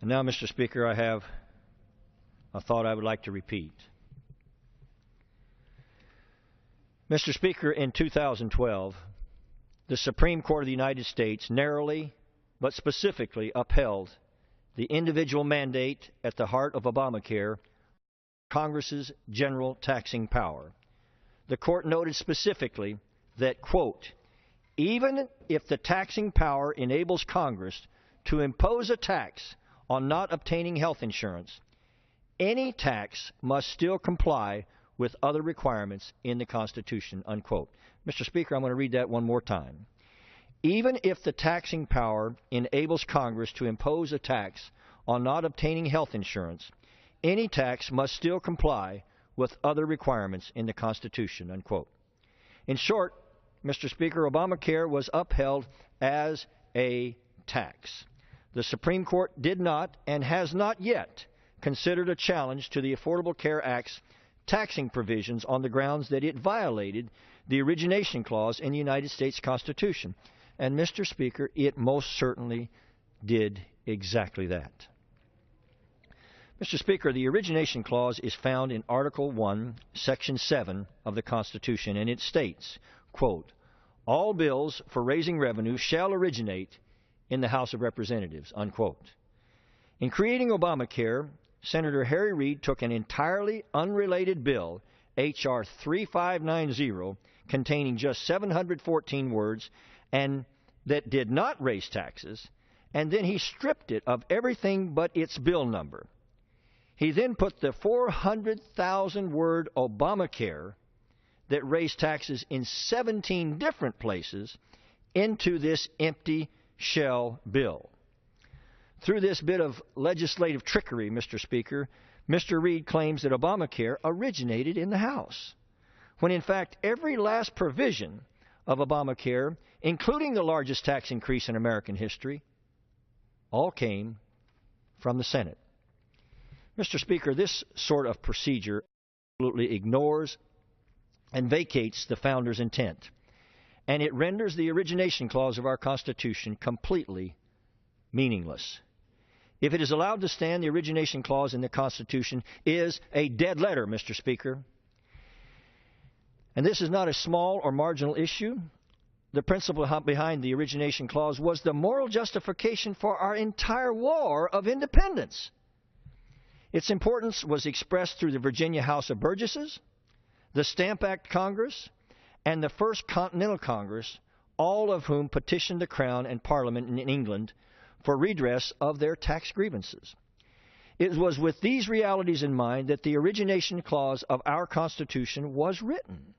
And now, Mr. Speaker, I have a thought I would like to repeat. Mr. Speaker, in 2012, the Supreme Court of the United States narrowly but specifically upheld the individual mandate at the heart of Obamacare, Congress's general taxing power. The Court noted specifically that, quote, even if the taxing power enables Congress to impose a tax on not obtaining health insurance, any tax must still comply with other requirements in the Constitution, unquote. Mr. Speaker, I'm going to read that one more time. Even if the taxing power enables Congress to impose a tax on not obtaining health insurance, any tax must still comply with other requirements in the Constitution, unquote. In short, Mr. Speaker, Obamacare was upheld as a tax. The Supreme Court did not and has not yet considered a challenge to the Affordable Care Act's taxing provisions on the grounds that it violated the Origination Clause in the United States Constitution. And, Mr. Speaker, it most certainly did exactly that. Mr. Speaker, the Origination Clause is found in Article 1, Section 7 of the Constitution, and it states, quote, all bills for raising revenue shall originate in the House of Representatives, unquote. In creating Obamacare, Senator Harry Reid took an entirely unrelated bill, H.R. 3590, containing just 714 words, and that did not raise taxes, and then he stripped it of everything but its bill number. He then put the 400,000-word Obamacare that raised taxes in 17 different places into this empty shell bill. Through this bit of legislative trickery, Mr. Speaker, Mr. Reid claims that Obamacare originated in the House, when in fact every last provision of Obamacare, including the largest tax increase in American history, all came from the Senate. Mr. Speaker, this sort of procedure absolutely ignores and vacates the Founders' intent, and it renders the Origination Clause of our Constitution completely meaningless. If it is allowed to stand, the Origination Clause in the Constitution is a dead letter, Mr. Speaker. And this is not a small or marginal issue. The principle behind the Origination Clause was the moral justification for our entire war of independence. Its importance was expressed through the Virginia House of Burgesses, the Stamp Act Congress, and the First Continental Congress, all of whom petitioned the Crown and Parliament in England for redress of their tax grievances. It was with these realities in mind that the Origination Clause of our Constitution was written.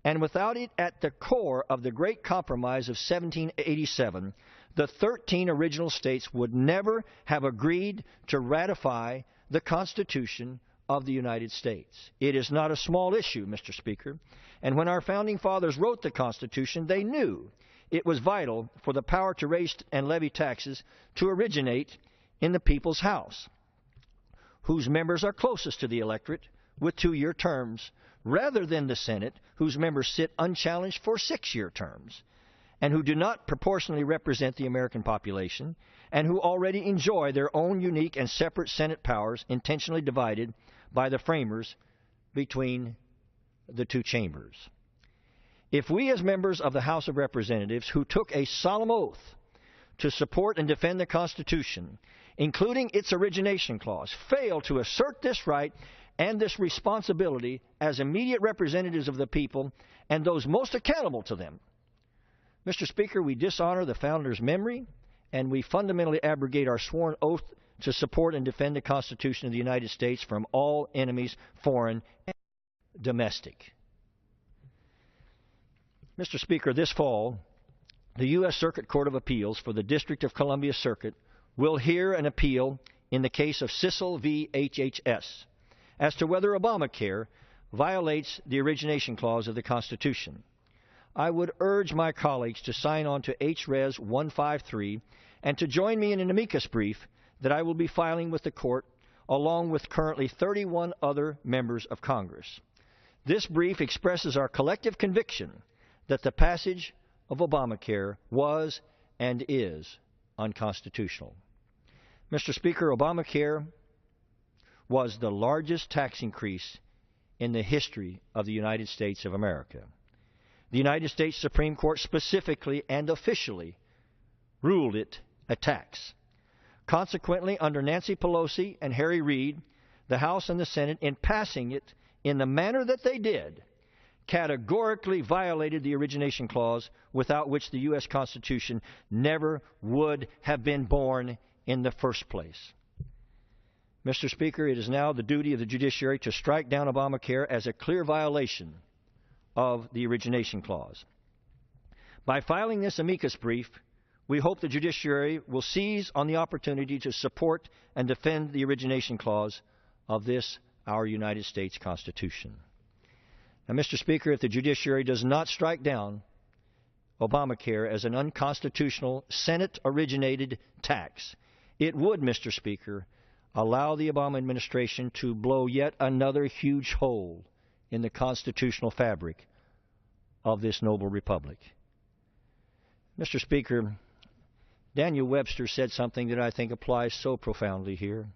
And without it at the core of the Great Compromise of 1787, the 13 original states would never have agreed to ratify the Constitution of the United States. It is not a small issue, Mr. Speaker, and when our Founding Fathers wrote the Constitution, they knew it was vital for the power to raise and levy taxes to originate in the People's House, whose members are closest to the electorate with 2-year terms, rather than the Senate, whose members sit unchallenged for 6-year terms, and who do not proportionally represent the American population, and who already enjoy their own unique and separate Senate powers intentionally divided by the framers between the two chambers. If we as members of the House of Representatives who took a solemn oath to support and defend the Constitution, including its Origination Clause, fail to assert this right and this responsibility as immediate representatives of the people and those most accountable to them, Mr. Speaker, we dishonor the Founders' memory and we fundamentally abrogate our sworn oath to support and defend the Constitution of the United States from all enemies, foreign and domestic. Mr. Speaker, this fall, the U.S. Circuit Court of Appeals for the District of Columbia Circuit will hear an appeal in the case of Sissel v. HHS as to whether Obamacare violates the Origination Clause of the Constitution. I would urge my colleagues to sign on to H.Res. 153 and to join me in an amicus brief that I will be filing with the Court along with currently 31 other members of Congress. This brief expresses our collective conviction that the passage of Obamacare was and is unconstitutional. Mr. Speaker, Obamacare was the largest tax increase in the history of the United States of America. The United States Supreme Court specifically and officially ruled it a tax. Consequently, under Nancy Pelosi and Harry Reid, the House and the Senate, in passing it in the manner that they did, categorically violated the Origination Clause, without which the U.S. Constitution never would have been born in the first place. Mr. Speaker, it is now the duty of the judiciary to strike down Obamacare as a clear violation of the Origination Clause. By filing this amicus brief, we hope the judiciary will seize on the opportunity to support and defend the Origination Clause of this, our United States Constitution. Now, Mr. Speaker, if the judiciary does not strike down Obamacare as an unconstitutional Senate-originated tax, it would, Mr. Speaker, allow the Obama administration to blow yet another huge hole in the constitutional fabric of this noble republic. Mr. Speaker, Daniel Webster said something that I think applies so profoundly here.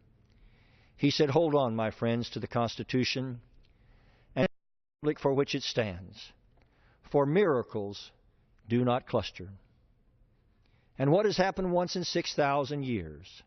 He said, "Hold on, my friends, to the Constitution and the republic for which it stands, for miracles do not cluster." And what has happened once in 6,000 years